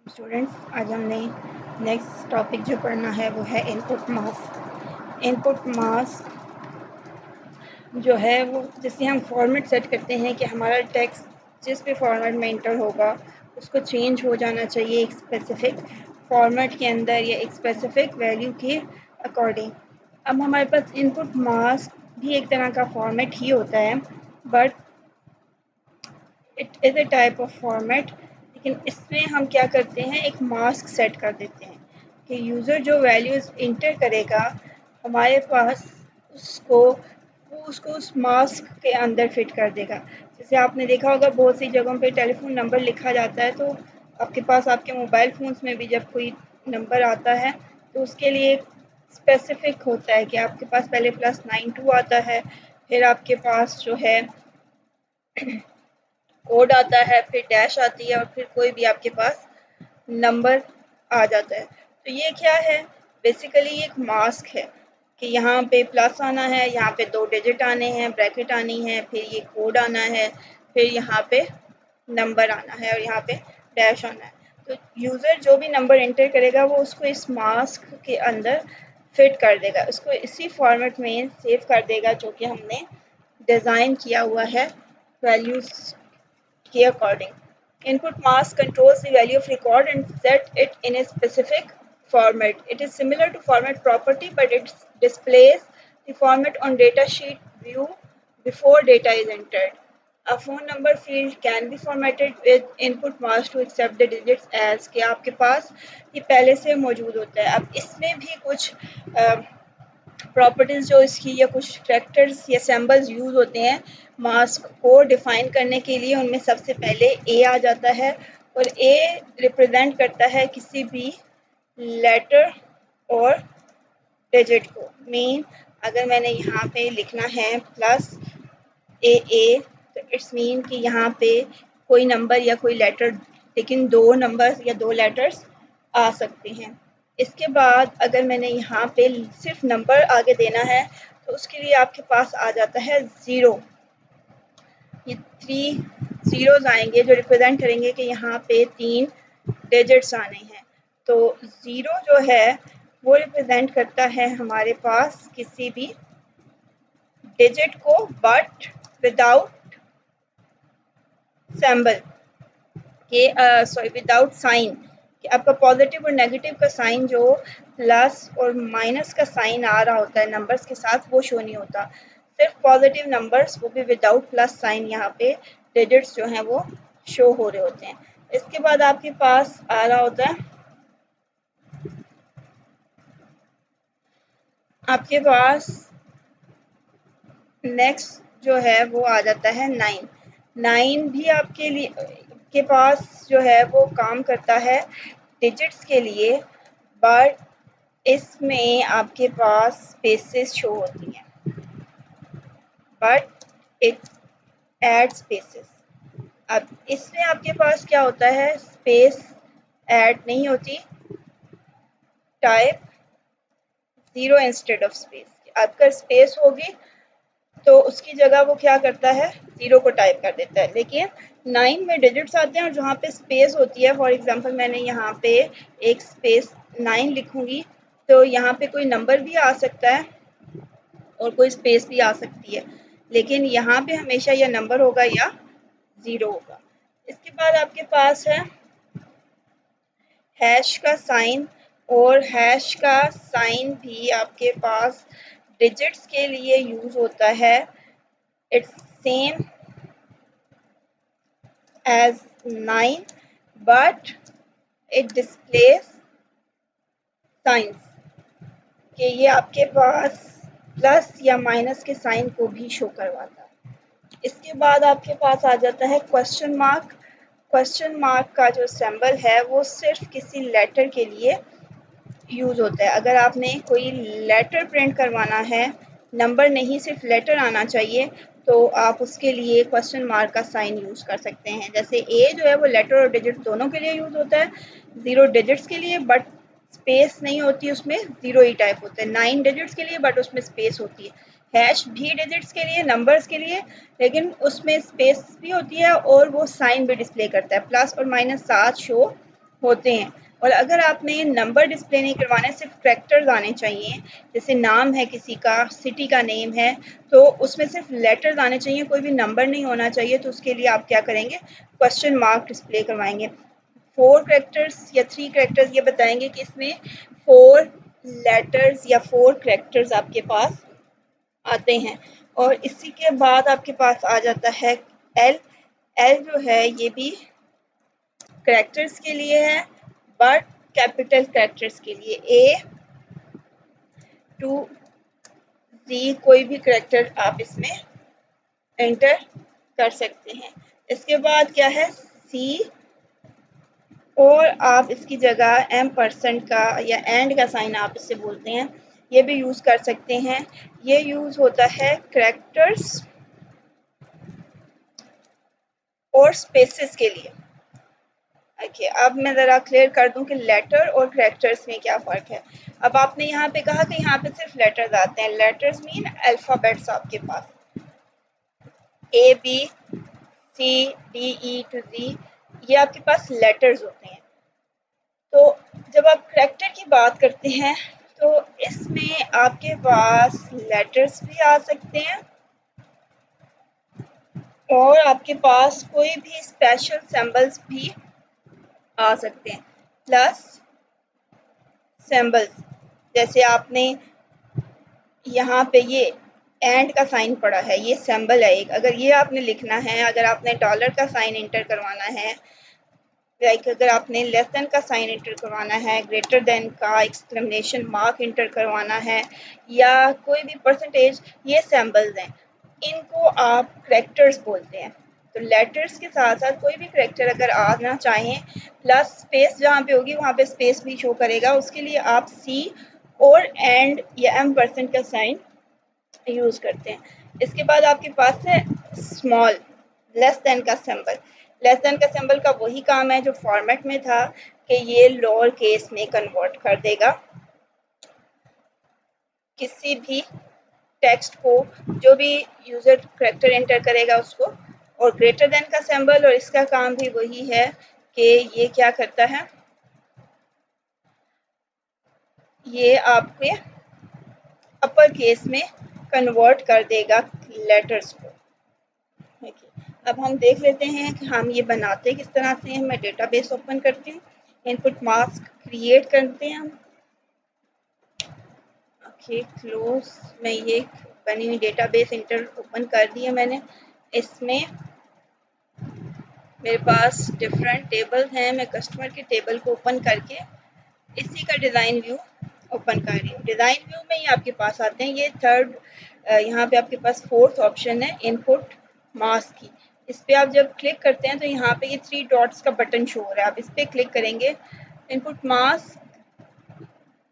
Students, आज हमने next topic जो पढ़ना है वो है इनपुट मास्क। इनपुट मास्क जो है वो जिससे हम फॉर्मेट सेट करते हैं कि हमारा टेक्स्ट जिस भी फॉर्मेट में इंटर होगा उसको चेंज हो जाना चाहिए एक स्पेसिफिक फॉर्मेट के अंदर या एक स्पेसिफिक वैल्यू के अकॉर्डिंग। अब हमारे पास इनपुट मास्क भी एक तरह का फॉर्मेट ही होता है, but it is a type of format. लेकिन इसमें हम क्या करते हैं, एक मास्क सेट कर देते हैं कि यूज़र जो वैल्यूज़ इंटर करेगा हमारे पास उसको उस मास्क के अंदर फिट कर देगा। जैसे आपने देखा होगा बहुत सी जगहों पे टेलीफोन नंबर लिखा जाता है, तो आपके पास आपके मोबाइल फ़ोन्स में भी जब कोई नंबर आता है तो उसके लिए स्पेसिफिक होता है कि आपके पास पहले +92 आता है, फिर आपके पास जो है कोड आता है, फिर डैश आती है और फिर कोई भी आपके पास नंबर आ जाता है। तो ये क्या है, बेसिकली एक मास्क है कि यहाँ पे प्लस आना है, यहाँ पे 2 डिजिट आने हैं, ब्रैकेट आनी है, फिर ये कोड आना है, फिर यहाँ पे नंबर आना है और यहाँ पे डैश आना है। तो यूज़र जो भी नंबर एंटर करेगा वो उसको इस मास्क के अंदर फिट कर देगा, उसको इसी फॉर्मेट में सेव कर देगा जो कि हमने डिज़ाइन किया हुआ है वैल्यूज़ के according. Input mask controls the value of record and set it in a specific format. It is similar to format property, but it displays the format on data sheet view before data is entered. A phone number field can be formatted with input mask to accept the digits as कि आपके पास ये पहले से मौजूद होता है। अब इसमें भी कुछ प्रॉपर्टीज़ जो इसकी या कुछ कैरेक्टर्स या सिंबल्स यूज़ होते हैं मास्क को डिफ़ाइन करने के लिए। उनमें सबसे पहले ए आ जाता है और ए रिप्रेजेंट करता है किसी भी लेटर और डिजिट को। मीन अगर मैंने यहाँ पे लिखना है +AA, तो इट्स मीन कि यहाँ पे कोई नंबर या कोई लेटर, लेकिन 2 नंबर्स या 2 लेटर्स आ सकते हैं। इसके बाद अगर मैंने यहाँ पे सिर्फ नंबर आगे देना है तो उसके लिए आपके पास आ जाता है 0। ये 3 ज़ीरोज़ आएंगे जो रिप्रेजेंट करेंगे कि यहाँ पे 3 डिजिट्स आने हैं। तो 0 जो है वो रिप्रेजेंट करता है हमारे पास किसी भी डिजिट को, बट विदाउट सिंबल के सॉरी विदाउट साइन, कि आपका पॉजिटिव और नेगेटिव का साइन जो प्लस और माइनस का साइन आ रहा होता है नंबर्स के साथ वो शो नहीं होता। सिर्फ पॉजिटिव नंबर्स, वो भी विदाउट प्लस साइन, यहाँ पे डिजिट्स जो हैं वो शो हो रहे होते हैं। इसके बाद आपके पास आ रहा होता है आपके पास नेक्स्ट जो है वो आ जाता है 9। 9 भी आपके लिए के पास जो है वो काम करता है डिजिट्स के लिए, बट इसमें आपके पास स्पेसेस शो होती हैं, बट इट एड स्पेसेस। अब इसमें आपके पास क्या होता है, स्पेस ऐड नहीं होती, टाइप 0 इंस्टेड ऑफ स्पेस। आपका स्पेस होगी तो उसकी जगह वो क्या करता है, 0 को टाइप कर देता है। लेकिन 9 में डिजिट्स आते हैं और जहाँ पे स्पेस होती है, फॉर एग्जांपल मैंने यहाँ पे एक स्पेस 9 लिखूँगी तो यहाँ पे कोई नंबर भी आ सकता है और कोई स्पेस भी आ सकती है, लेकिन यहाँ पे हमेशा या नंबर होगा या 0 होगा। इसके बाद आपके पास है हैश का साइन, और हैश का साइन भी आपके पास डिजिट्स के लिए यूज़ होता है। It's same as 9, but it displays signs कि ये आपके पास प्लस या माइनस के साइन को भी शो करवाता है। इसके बाद आपके पास आ जाता है क्वेश्चन मार्क। क्वेश्चन मार्क का जो सिंबल है वो सिर्फ किसी लेटर के लिए यूज़ होता है। अगर आपने कोई लेटर प्रिंट करवाना है, नंबर नहीं सिर्फ लेटर आना चाहिए, तो आप उसके लिए क्वेश्चन मार्क का साइन यूज़ कर सकते हैं। जैसे ए जो है वो लेटर और डिजिट दोनों के लिए यूज़ होता है, 0 डिजिट्स के लिए बट स्पेस नहीं होती, उसमें 0 ही टाइप होता है। 9 डिजिट्स के लिए बट उसमें स्पेस होती है। हैश भी डिजिट्स के लिए, नंबर्स के लिए, लेकिन उसमें स्पेस भी होती है और वो साइन भी डिस्प्ले करता है, प्लस और माइनस साथ शो होते हैं। और अगर आपने नंबर डिस्प्ले नहीं करवाना है, सिर्फ कैरेक्टर्स आने चाहिए, जैसे नाम है किसी का, सिटी का नेम है, तो उसमें सिर्फ लेटर्स आने चाहिए, कोई भी नंबर नहीं होना चाहिए। तो उसके लिए आप क्या करेंगे, क्वेश्चन मार्क डिस्प्ले करवाएंगे। 4 कैरेक्टर्स या 3 कैरेक्टर्स ये बताएंगे कि इसमें 4 लेटर्स या 4 कैरेक्टर्स आपके पास आते हैं। और इसी के बाद आपके पास आ जाता है एल। एल जो है ये भी कैरेक्टर्स के लिए है, बट कैपिटल कैरेक्टर्स के लिए, ए टू जी कोई भी कैरेक्टर आप इसमें एंटर कर सकते हैं। इसके बाद क्या है, सी, और आप इसकी जगह एम परसेंट का या एंड का साइन आप इससे बोलते हैं, ये भी यूज़ कर सकते हैं। ये यूज़ होता है कैरेक्टर्स और स्पेसेस के लिए। ओके, अब मैं ज़रा क्लियर कर दूं कि लेटर और कैरेक्टर्स में क्या फ़र्क है। अब आपने यहाँ पे कहा कि यहाँ पे सिर्फ लेटर्स आते हैं। लेटर्स मीन अल्फ़ाबेट्स आपके पास, A B C D E to G, ये आपके पास लेटर्स होते हैं। तो जब आप कैरेक्टर की बात करते हैं तो इसमें आपके पास लेटर्स भी आ सकते हैं और आपके पास कोई भी स्पेशल सिंबल्स भी आ सकते हैं, प्लस सिंबल्स। जैसे आपने यहाँ पे ये एंड का साइन पड़ा है, ये सिंबल है एक, अगर ये आपने लिखना है, अगर आपने डॉलर का साइन इंटर करवाना है, लाइक अगर आपने लेस देन का साइन इंटर करवाना है, ग्रेटर देन का एक्सक्लेमेशन मार्क इंटर करवाना है, या कोई भी परसेंटेज, ये सिंबल्स हैं, इनको आप कैरेक्टर्स बोलते हैं। तो लेटर्स के साथ साथ कोई भी कैरेक्टर अगर आना चाहें, प्लस स्पेस जहाँ पे होगी वहाँ पे स्पेस भी शो करेगा, उसके लिए आप सी और एंड या एम परसेंट का साइन यूज़ करते हैं। इसके बाद आपके पास है स्मॉल, लेस देन का सिंबल। लेस देन का सिंबल का वही काम है जो फॉर्मेट में था, कि ये लोअर केस में कन्वर्ट कर देगा किसी भी टेक्स्ट को, जो भी यूज़र कैरेक्टर एंटर करेगा उसको। और ग्रेटर देन का सिंबल, और इसका काम भी वही है कि ये क्या करता है, ये आपके अपर केस में कन्वर्ट कर देगा लेटर्स को। अब हम देख लेते हैं कि हम ये बनाते किस तरह से हैं। मैं डेटाबेस ओपन करती हूँ, इनपुट मास्क क्रिएट करते हैं हम। ओके, क्लोज, मैं ये बनी हुई डेटाबेस इंटर ओपन कर दी है मैंने। इसमें मेरे पास डिफरेंट टेबल्स हैं, मैं कस्टमर के टेबल को ओपन करके इसी का डिज़ाइन व्यू ओपन कर रही हूँ। डिज़ाइन व्यू में ही आपके पास आते हैं ये थर्ड, यहाँ पे आपके पास फोर्थ ऑप्शन है इनपुट मास्क की। इस पर आप जब क्लिक करते हैं तो यहाँ पे ये 3 डॉट्स का बटन शो हो रहा है, आप इस पर क्लिक करेंगे। Input mask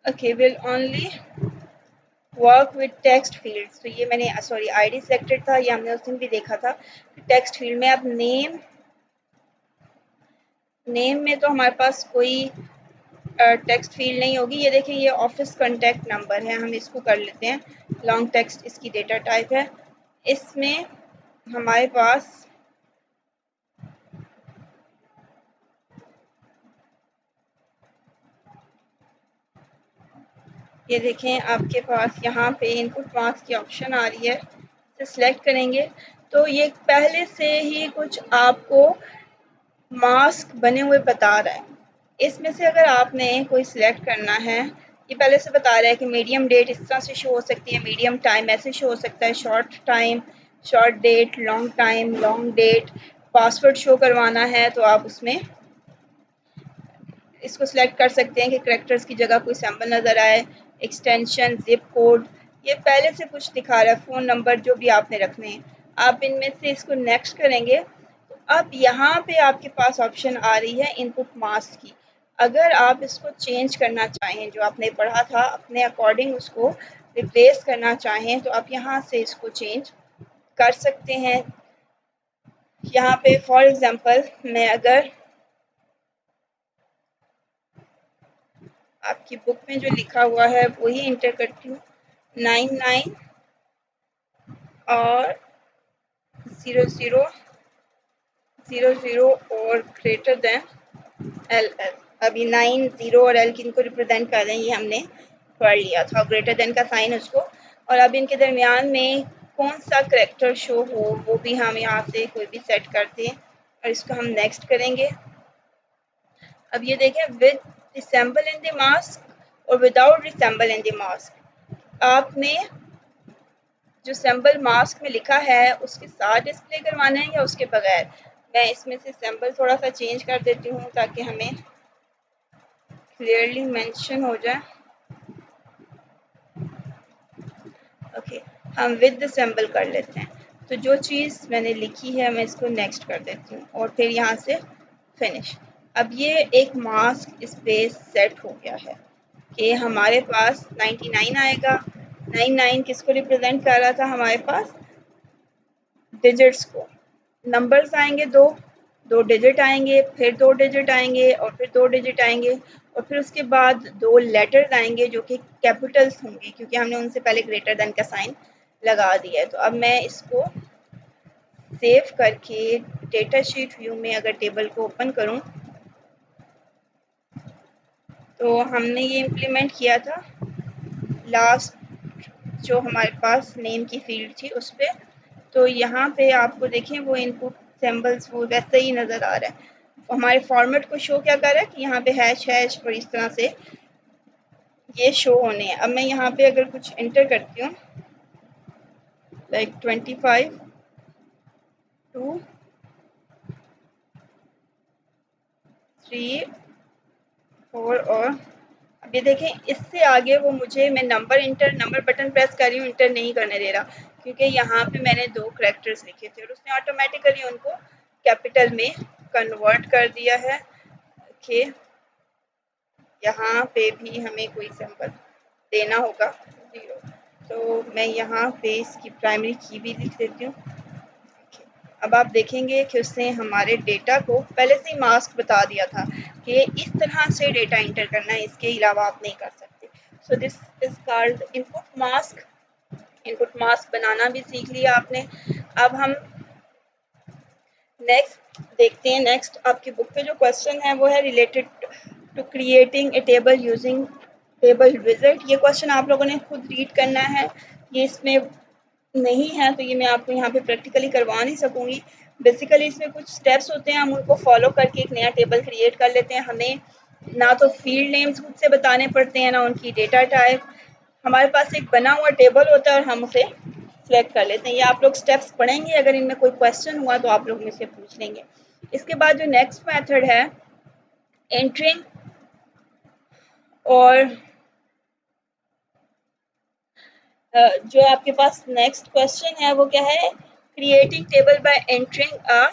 okay will only work with text fields. तो ये मैंने सॉरी आईडी सिलेक्टेड था, ये हमने उस दिन भी देखा था। टेक्स्ट फील्ड में अब नेम में तो हमारे पास कोई टेक्स्ट फील्ड नहीं होगी। ये देखिए, ये ऑफिस कॉन्टैक्ट नंबर है, हम इसको कर लेते हैं लॉन्ग टेक्स्ट, इसकी डेटा टाइप है। इसमें हमारे पास ये देखें, आपके पास यहाँ पे इनपुट मार्क्स की ऑप्शन आ रही है, इसे सिलेक्ट करेंगे तो ये पहले से ही कुछ आपको मास्क बने हुए बता रहा है। इसमें से अगर आपने कोई सिलेक्ट करना है, ये पहले से बता रहा है कि मीडियम डेट इस तरह से शो हो सकती है, मीडियम टाइम ऐसे शो हो सकता है, short time, short date, long time, long date. Password show करवाना है तो आप उसमें इसको सिलेक्ट कर सकते हैं कि कैरेक्टर्स की जगह कोई सिंबल नज़र आए, एक्सटेंशन, जिप कोड, ये पहले से कुछ दिखा रहा है, फ़ोन नंबर जो भी आपने रखने हैं। आप इनमें से इसको नेक्स्ट करेंगे तो अब यहाँ पे आपके पास ऑप्शन आ रही है इनपुट मास्क की। अगर आप इसको चेंज करना चाहें, जो आपने पढ़ा था अपने अकॉर्डिंग उसको रिप्लेस करना चाहें, तो आप यहाँ से इसको चेंज कर सकते हैं। यहाँ पे फॉर एग्ज़ाम्पल मैं अगर आपकी बुक में जो लिखा हुआ है वही इंटर करती हूँ, 99 और 0000 और ग्रेटर देन एल एल, अभी 9 0 और एल किनको रिप्रेजेंट कर रहे हैं ये हमने पढ़ लिया था, ग्रेटर देन का साइन उसको। और अब इनके दरमियान में कौन सा करेक्टर शो हो वो भी हम यहाँ से कोई भी सेट करते हैं और इसको हम नेक्स्ट करेंगे। अब ये देखें, with resemble in the mask और without resemble in the mask, आपने जो सिंबल मास्क में लिखा है उसके साथ डिस्प्ले करवाना है या उसके बगैर। मैं इसमें से सिंबल थोड़ा सा चेंज कर देती हूँ ताकि हमें क्लियरली मेंशन हो जाए। ओके, हम विद द सिंबल कर लेते हैं। तो जो चीज़ मैंने लिखी है मैं इसको नेक्स्ट कर देती हूँ और फिर यहाँ से फिनिश। अब ये एक मास्क स्पेस सेट हो गया है कि हमारे पास 99 आएगा। 99 किसको रिप्रेजेंट कर रहा था हमारे पास, डिजिट्स को। नंबर्स आएंगे दो, दो डिजिट आएंगे, फिर दो डिजिट आएंगे और फिर दो डिजिट आएंगे और फिर उसके बाद दो लेटर्स आएंगे जो कि कैपिटल्स होंगे क्योंकि हमने उनसे पहले ग्रेटर देन का साइन लगा दिया है। तो अब मैं इसको सेव करके डेटा शीट व्यू में अगर टेबल को ओपन करूं तो हमने ये इम्प्लीमेंट किया था लास्ट जो हमारे पास नेम की फील्ड थी उस पर। तो यहाँ पे आपको देखें वो इनपुट सिंबल्स वो वैसे ही नज़र आ रहा है। हमारे फॉर्मेट को शो क्या कर रहा है कि यहाँ पे हैश हैश और इस तरह से ये शो होने हैं। अब मैं यहाँ पे अगर कुछ एंटर करती हूँ लाइक 25 2 3 4 और अब ये देखें इससे आगे वो मुझे, मैं नंबर बटन प्रेस कर रही हूँ, इंटर नहीं करने दे रहा क्योंकि यहाँ पे मैंने दो करैक्टर्स लिखे थे और उसने ऑटोमेटिकली उनको कैपिटल में कन्वर्ट कर दिया है कि यहाँ पे भी हमें कोई सिंबल देना होगा 0। तो मैं यहाँ पे इसकी प्राइमरी की भी लिख देती हूँ। अब आप देखेंगे कि उसने हमारे डेटा को पहले से ही मास्क बता दिया था कि इस तरह से डेटा इंटर करना है, इसके अलावा आप नहीं कर सकते। So this is called input mask. Input mask बनाना भी सीख लिया आपने। अब हम नेक्स्ट देखते हैं। नेक्स्ट आपकी बुक पे जो क्वेश्चन है वो है related to creating a table using table wizard. ये क्वेश्चन आप लोगों ने खुद रीड करना है, ये इसमें नहीं है तो ये मैं आपको यहाँ पे प्रैक्टिकली करवा नहीं सकूँगी। बेसिकली इसमें कुछ स्टेप्स होते हैं, हम उनको फॉलो करके एक नया टेबल क्रिएट कर लेते हैं। हमें ना तो फील्ड नेम्स खुद से बताने पड़ते हैं ना उनकी डेटा टाइप, हमारे पास एक बना हुआ टेबल होता है और हम उसे सिलेक्ट कर लेते हैं। ये आप लोग स्टेप्स पढ़ेंगे, अगर इनमें कोई क्वेश्चन हुआ तो आप लोग मुझसे पूछ लेंगे। इसके बाद जो नेक्स्ट मेथड है एंट्रिंग, और जो आपके पास नेक्स्ट क्वेश्चन है वो क्या है, creating table by entering a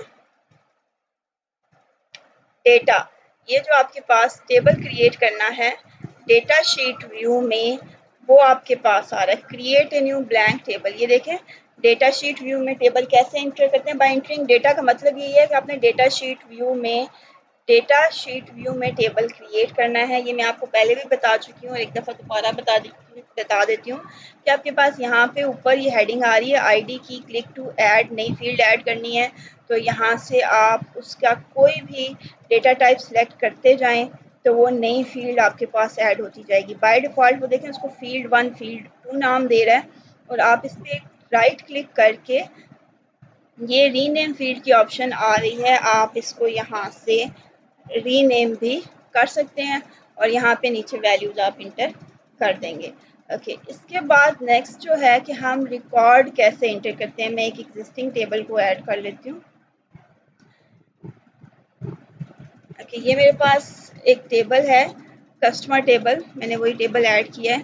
data. ये जो आपके पास टेबल क्रिएट करना है डेटा शीट व्यू में वो आपके पास आ रहा है, create a new blank table. ये देखें डेटा शीट व्यू में टेबल कैसे एंटर करते हैं, बाय एंटरिंग डेटा का मतलब ये है कि आपने डेटा शीट व्यू में टेबल क्रिएट करना है। ये मैं आपको पहले भी बता चुकी हूँ और एक दफ़ा दोबारा बता देती हूँ कि आपके पास यहाँ पे ऊपर ये हेडिंग आ रही है आईडी की, क्लिक टू ऐड, नई फील्ड ऐड करनी है। तो यहाँ से आप उसका कोई भी डेटा टाइप सेलेक्ट करते जाएं तो वो नई फील्ड आपके पास ऐड होती जाएगी। बाय डिफ़ॉल्ट वो देखें उसको फील्ड 1 फील्ड 2 नाम दे रहा है और आप इस पर राइट क्लिक करके ये रीनेम फील्ड की ऑप्शन आ रही है, आप इसको यहाँ से रीनेम भी कर सकते हैं और यहाँ पे नीचे वैल्यूज आप इंटर कर देंगे। ओके, इसके बाद नेक्स्ट जो है कि हम रिकॉर्ड कैसे इंटर करते हैं। मैं एक एग्जिस्टिंग टेबल को ऐड कर लेती हूँ। ओके, ये मेरे पास एक टेबल है कस्टमर टेबल, मैंने वही टेबल ऐड किया है।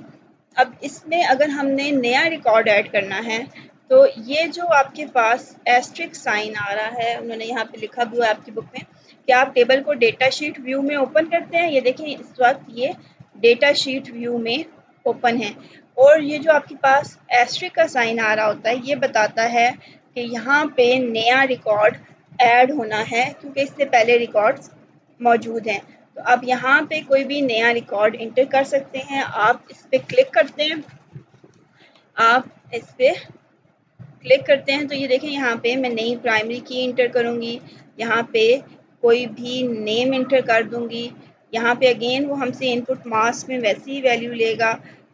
अब इसमें अगर हमने नया रिकॉर्ड ऐड करना है तो ये जो आपके पास एस्ट्रिक साइन आ रहा है, उन्होंने यहाँ पे लिखा भी हुआ है आपकी बुक में कि आप टेबल को डेटा शीट व्यू में ओपन करते हैं। ये देखें इस वक्त ये डेटा शीट व्यू में ओपन है और ये जो आपके पास एस्ट्रिक का साइन आ रहा होता है ये बताता है कि यहाँ पे नया रिकॉर्ड ऐड होना है क्योंकि इससे पहले रिकॉर्ड्स मौजूद हैं। तो आप यहाँ पे कोई भी नया रिकॉर्ड इंटर कर सकते हैं। आप इस पर क्लिक करते हैं, आप इस पर क्लिक करते हैं तो ये देखें यहाँ पे मैं नई प्राइमरी की इंटर करूँगी, यहाँ पे कोई भी नेम इंटर कर दूंगी। यहाँ पे अगेन वो हमसे इनपुट मास्क में वैसी ही वैल्यू लेगा,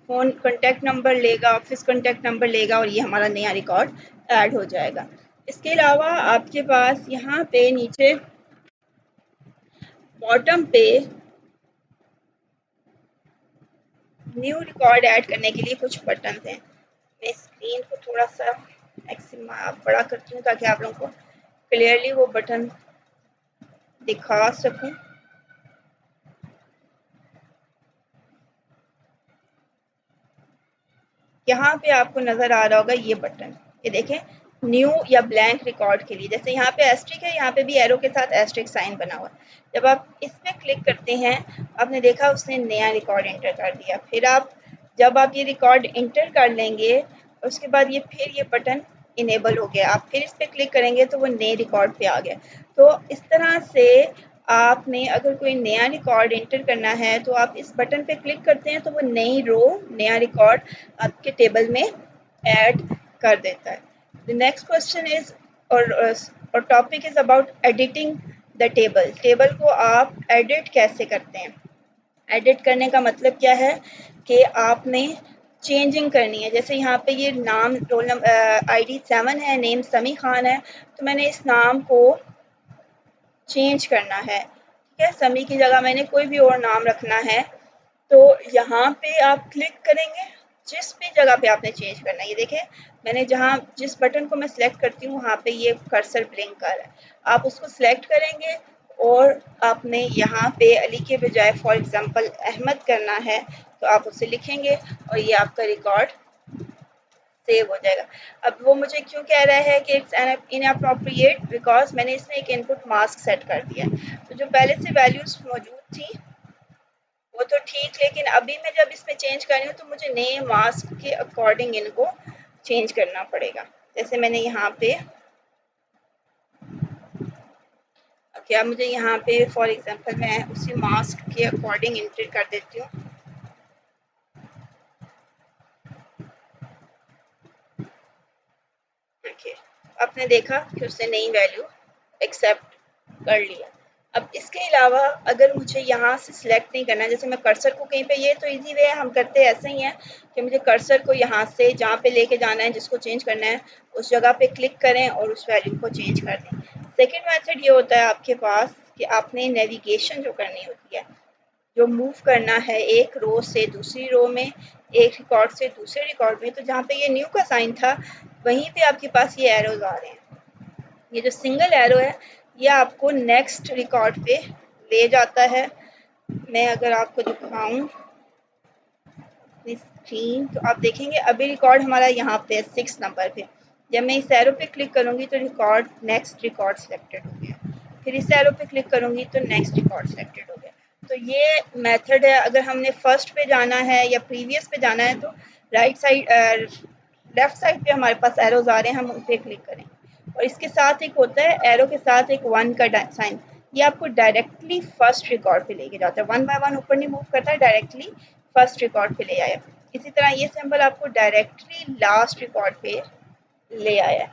फ़ोन कॉन्टैक्ट नंबर लेगा, ऑफिस कॉन्टैक्ट नंबर लेगा और ये हमारा नया रिकॉर्ड ऐड हो जाएगा। इसके अलावा आपके पास यहाँ पे नीचे बॉटम पे न्यू रिकॉर्ड ऐड करने के लिए कुछ बटन हैं। मैं स्क्रीन को थोड़ा सा बड़ा करती हूँ ताकि आप लोगों को क्लियरली वो बटन दिखा सकूं। यहाँ पे आपको नज़र आ रहा होगा ये बटन, ये देखें न्यू या ब्लैंक रिकॉर्ड के लिए। जैसे यहाँ पे एस्ट्रिक है, यहाँ पे भी एरो के साथ एस्ट्रिक साइन बना हुआ है। जब आप इस पर क्लिक करते हैं, आपने देखा उसने नया रिकॉर्ड इंटर कर दिया। फिर आप जब आप ये रिकॉर्ड इंटर कर लेंगे, उसके बाद ये फिर ये बटन इनेबल हो गया, आप फिर इस पर क्लिक करेंगे तो वो नए रिकॉर्ड पे आ गया। तो इस तरह से आपने अगर कोई नया रिकॉर्ड इंटर करना है तो आप इस बटन पे क्लिक करते हैं तो वो नई रो, नया रिकॉर्ड आपके टेबल में ऐड कर देता है। द नेक्स्ट क्वेश्चन इज और topic is about editing the table. Table को आप एडिट कैसे करते हैं? एडिट करने का मतलब क्या है कि आपने चेंजिंग करनी है। जैसे यहाँ पे ये नाम रोल नंबर ID 7 है, नेम समी खान है, तो मैंने इस नाम को चेंज करना है। ठीक है, समी की जगह मैंने कोई भी और नाम रखना है, तो यहाँ पे आप क्लिक करेंगे, जिस भी जगह पे आपने चेंज करना है। ये देखें मैंने जहाँ जिस बटन को मैं सिलेक्ट करती हूँ वहाँ पे ये कर्सर ब्लिंक कर रहा है। आप उसको सिलेक्ट करेंगे और आपने यहाँ पे अली के बजाय फॉर एग्जांपल अहमद करना है, तो आप उसे लिखेंगे और ये आपका रिकॉर्ड सेव हो जाएगा। अब वो मुझे क्यों कह रहा है कि इट्स इनअप्रोप्रिएट, बिकॉज मैंने इसमें एक इनपुट मास्क सेट कर दिया है। तो जो पहले से वैल्यूज मौजूद थी वो तो ठीक, लेकिन अभी मैं जब इसमें चेंज कर रही हूँ तो मुझे नए मास्क के अकॉर्डिंग इनको चेंज करना पड़ेगा। जैसे मैंने यहाँ पे क्या मुझे यहाँ पे फॉर एग्जांपल मैं उसी मास्क के अकॉर्डिंग एंटर कर देती हूँ। ओके, आपने देखा कि उसने नई वैल्यू एक्सेप्ट कर लिया। अब इसके अलावा अगर मुझे यहाँ से सिलेक्ट नहीं करना है, जैसे मैं कर्सर को कहीं पे, ये तो इजी वे है, हम करते ऐसे ही हैं कि मुझे कर्सर को यहाँ से जहाँ पे लेके जाना है, जिसको चेंज करना है उस जगह पे क्लिक करें और उस वैल्यू को चेंज कर दें। सेकेंड मेथड ये होता है आपके पास कि आपने नेविगेशन जो करनी होती है, जो मूव करना है एक रो से दूसरी रो में, एक रिकॉर्ड से दूसरे रिकॉर्ड में, तो जहाँ पे ये न्यू का साइन था वहीं पे आपके पास ये एरोज आ रहे हैं। ये जो सिंगल एरो है ये आपको नेक्स्ट रिकॉर्ड पे ले जाता है। मैं अगर आपको दिखाऊं अपनी स्क्रीन तो आप देखेंगे अभी रिकॉर्ड हमारा यहाँ पे 6 नंबर पे। जब मैं इस एरो पे क्लिक करूँगी तो रिकॉर्ड नेक्स्ट रिकॉर्ड सिलेक्टेड हो गया, फिर इस एरो पे क्लिक करूँगी तो नेक्स्ट रिकॉर्ड सिलेक्टेड हो गया। तो ये मेथड है। अगर हमने फर्स्ट पे जाना है या प्रीवियस पे जाना है तो राइट साइड लेफ्ट साइड पे हमारे पास एरोज आ रहे हैं, हम उन पर क्लिक करें और इसके साथ एक होता है एरो के साथ एक 1 का साइन, ये आपको डायरेक्टली फर्स्ट रिकॉर्ड पे लेके जाता है। 1 बाय 1 ऊपर नहीं मूव करता है, डायरेक्टली फर्स्ट रिकॉर्ड पे ले आया। इसी तरह ये सिंबल आपको डायरेक्टली लास्ट रिकॉर्ड पे ले आया।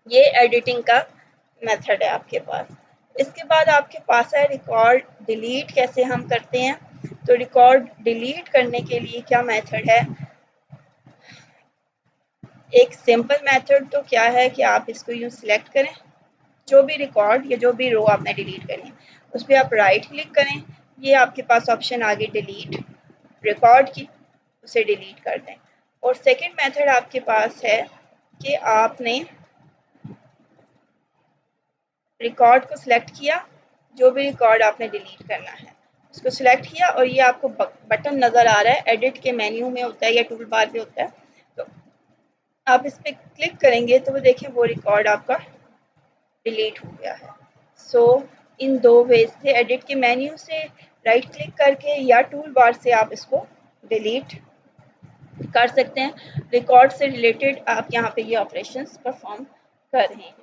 ये एडिटिंग का मेथड है आपके पास। इसके बाद आपके पास है रिकॉर्ड डिलीट कैसे हम करते हैं। तो रिकॉर्ड डिलीट करने के लिए क्या मेथड है, एक सिंपल मेथड तो क्या है कि आप इसको यूँ सिलेक्ट करें, जो भी रिकॉर्ड या जो भी रो आपने डिलीट करनी है उस पर आप राइट क्लिक करें, ये आपके पास ऑप्शन आ गई डिलीट रिकॉर्ड की, उसे डिलीट कर दें। और सेकंड मेथड आपके पास है कि आपने रिकॉर्ड को सिलेक्ट किया, जो भी रिकॉर्ड आपने डिलीट करना है उसको सिलेक्ट किया और ये आपको बटन नज़र आ रहा है, एडिट के मेन्यू में होता है या टूल बार पे होता है, तो आप इस पर क्लिक करेंगे तो वो देखें वो रिकॉर्ड आपका डिलीट हो गया है। सो इन दो वेज से, एडिट के मेन्यू से राइट क्लिक करके या टूल बार से आप इसको डिलीट कर सकते हैं। रिकॉर्ड से रिलेटेड आप यहाँ पे ये ऑपरेशंस परफॉर्म कर रहे हैं।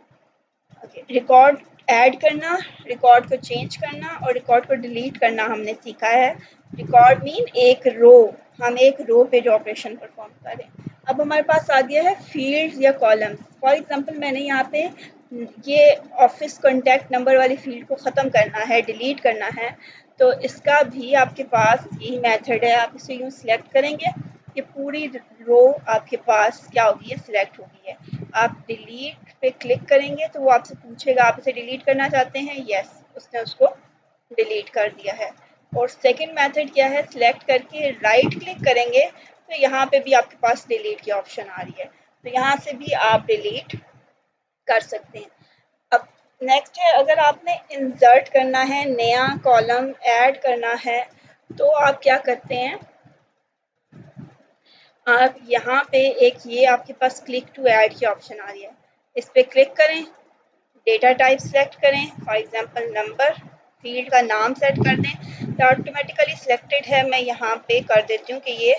ओके, रिकॉर्ड ऐड करना, रिकॉर्ड को चेंज करना और रिकॉर्ड को डिलीट करना हमने सीखा है। रिकॉर्ड मीन एक रो, हम एक रो पे जो ऑपरेशन परफॉर्म करें। अब हमारे पास आ गया है फील्ड्स या कॉलम्स। फॉर एग्जांपल मैंने यहाँ पे ये ऑफिस कॉन्टैक्ट नंबर वाली फील्ड को ख़त्म करना है, डिलीट करना है, तो इसका भी आपके पास यही मेथड है। आप इसे यूँ सिलेक्ट करेंगे, ये पूरी रो आपके पास क्या होगी है, सिलेक्ट होगी है। आप डिलीट पे क्लिक करेंगे तो वो आपसे पूछेगा आप इसे डिलीट करना चाहते हैं, यस, उसने उसको डिलीट कर दिया है। और सेकंड मेथड क्या है, सिलेक्ट करके राइट क्लिक करेंगे तो यहाँ पे भी आपके पास डिलीट की ऑप्शन आ रही है, तो यहाँ से भी आप डिलीट कर सकते हैं। अब नेक्स्ट है, अगर आपने इंसर्ट करना है, नया कॉलम ऐड करना है, तो आप क्या करते हैं, आप यहाँ पे एक ये आपके पास क्लिक टू ऐड की ऑप्शन आ रही है, इस पर क्लिक करें, डेटा टाइप सेलेक्ट करें, फॉर एग्जांपल नंबर, फील्ड का नाम सेट कर दें, तो ऑटोमेटिकली सिलेक्टेड है। मैं यहाँ पे कर देती हूँ कि ये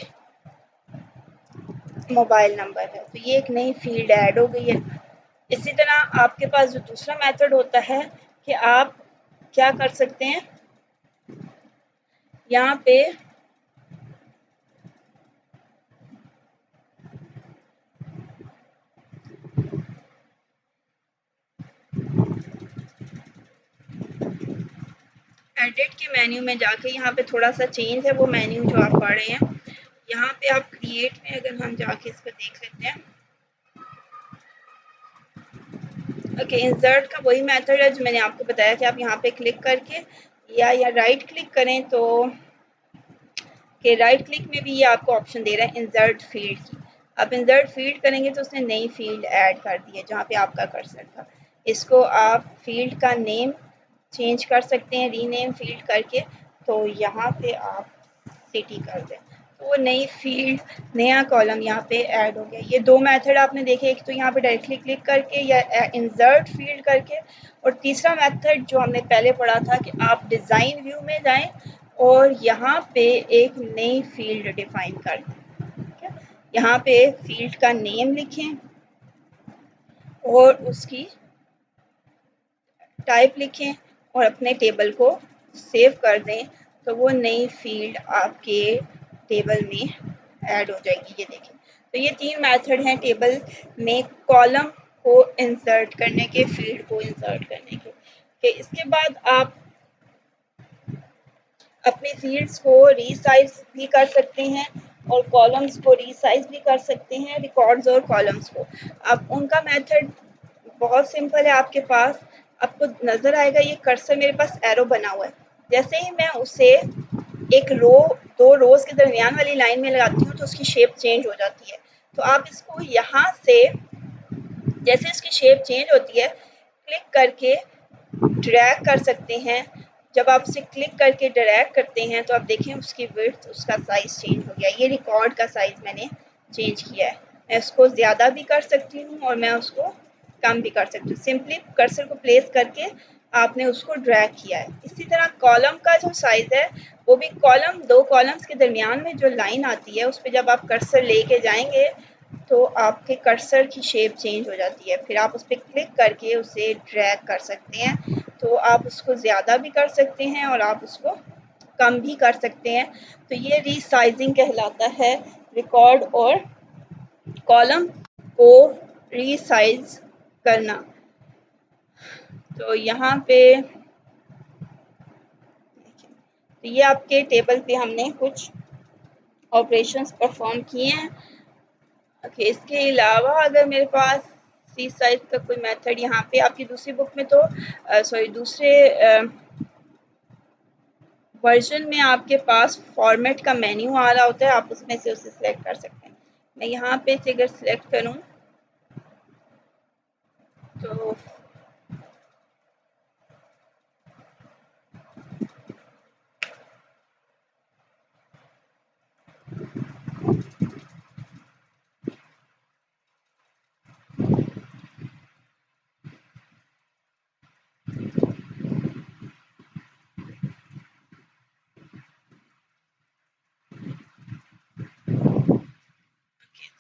मोबाइल नंबर है, तो ये एक नई फील्ड ऐड हो गई है। इसी तरह आपके पास जो दूसरा मेथड होता है कि आप क्या कर सकते हैं, यहाँ पे एडिट के मेन्यू में जाके यहाँ पे थोड़ा सा चेंज है वो मेन्यू जो आप पढ़ रहे हैं, यहाँ पे आप क्रिएट में अगर हम जाके इसको देख लेते हैं, ओके, इंसर्ट का वही मेथड है जो मैंने आपको बताया कि आप यहाँ पे क्लिक करके या राइट क्लिक करें, तो कि राइट क्लिक में भी ये आपको ऑप्शन दे रहा है इंसर्ट फील्ड की। आप इंसर्ट फील्ड करेंगे तो उसने नई फील्ड ऐड कर दी है जहाँ पे आपका कर्सर था। इसको आप फील्ड का नेम चेंज कर सकते हैं, रीनेम फील्ड करके, तो यहाँ पे आप सिटी कर दें तो वो नई फील्ड, नया कॉलम यहाँ पे ऐड हो गया। ये दो मेथड आपने देखे, एक तो यहाँ पे डायरेक्टली क्लिक करके या इंसर्ट फील्ड करके, और तीसरा मेथड जो हमने पहले पढ़ा था कि आप डिज़ाइन व्यू में जाएं और यहाँ पे एक नई फील्ड डिफाइन कर दें। ठीक है, यहाँ पे फील्ड का नेम लिखें और उसकी टाइप लिखें और अपने टेबल को सेव कर दें, तो वो नई फील्ड आपके टेबल में ऐड हो जाएगी। ये देखें, तो ये तीन मेथड हैं टेबल में कॉलम को इंसर्ट करने के, फील्ड को इंसर्ट करने के। इसके बाद आप अपने फील्ड्स को रीसाइज भी कर सकते हैं और कॉलम्स को रीसाइज भी कर सकते हैं, रिकॉर्ड्स और कॉलम्स को। अब उनका मेथड बहुत सिंपल है, आपके पास आपको नज़र आएगा ये कर्सर मेरे पास एरो बना हुआ है, जैसे ही मैं उसे एक रो, दो रोज के दरमियान वाली लाइन में लगाती हूँ तो उसकी शेप चेंज हो जाती है। तो आप इसको यहाँ से जैसे इसकी शेप चेंज होती है क्लिक करके ड्रैग कर सकते हैं। जब आप इसे क्लिक करके ड्रैग करते हैं तो आप देखें उसकी विड्थ, उसका साइज चेंज हो गया। ये रिकॉर्ड का साइज मैंने चेंज किया है, मैं उसको ज़्यादा भी कर सकती हूँ और मैं उसको कम भी कर सकती हूँ। सिंपली कर्सर को प्लेस करके आपने उसको ड्रैग किया है। इसी तरह कॉलम का जो साइज़ है वो भी कॉलम, दो कॉलम्स के दरमियान में जो लाइन आती है उस पर जब आप कर्सर लेके जाएंगे तो आपके कर्सर की शेप चेंज हो जाती है। फिर आप उस पर क्लिक करके उसे ड्रैग कर सकते हैं, तो आप उसको ज़्यादा भी कर सकते हैं और आप उसको कम भी कर सकते हैं। तो ये रीसाइजिंग कहलाता है, रिकॉर्ड और कॉलम को रीसाइज करना। तो यहाँ पे तो ये आपके टेबल पे हमने कुछ ऑपरेशंस परफॉर्म किए हैं। ओके, इसके अलावा अगर मेरे पास सी साइज का कोई मेथड, यहाँ पे आपकी दूसरी बुक में तो सॉरी दूसरे वर्जन में आपके पास फॉर्मेट का मेन्यू आ रहा होता है, आप उसमें से उसे सिलेक्ट कर सकते हैं। मैं यहाँ पे से अगर सिलेक्ट करूँ तो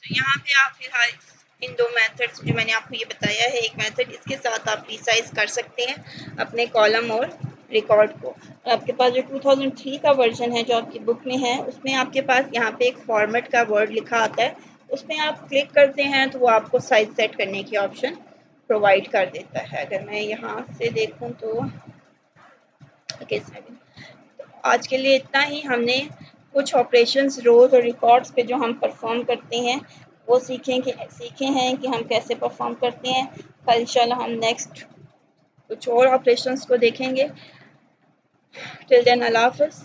तो यहाँ पे आप फिलहाल इन दो मेथड्स जो मैंने आपको ये बताया है, एक मेथड इसके साथ आप रिसाइज कर सकते हैं अपने कॉलम और रिकॉर्ड को। और आपके पास जो 2003 का वर्जन है जो आपकी बुक में है उसमें आपके पास यहाँ पे एक फॉर्मेट का वर्ड लिखा आता है, उसमें आप क्लिक करते हैं तो वो आपको साइज सेट करने की ऑप्शन प्रोवाइड कर देता है। अगर मैं यहाँ से देखूँ तो आज के लिए इतना ही। हमने कुछ ऑपरेशंस रोज और रिकॉर्ड्स पे जो हम परफॉर्म करते हैं वो सीखे हैं कि हम कैसे परफॉर्म करते हैं। कल इंशाल्लाह हम नेक्स्ट कुछ और ऑपरेशंस को देखेंगे। टिल देन अल्लाह हाफ़िज़।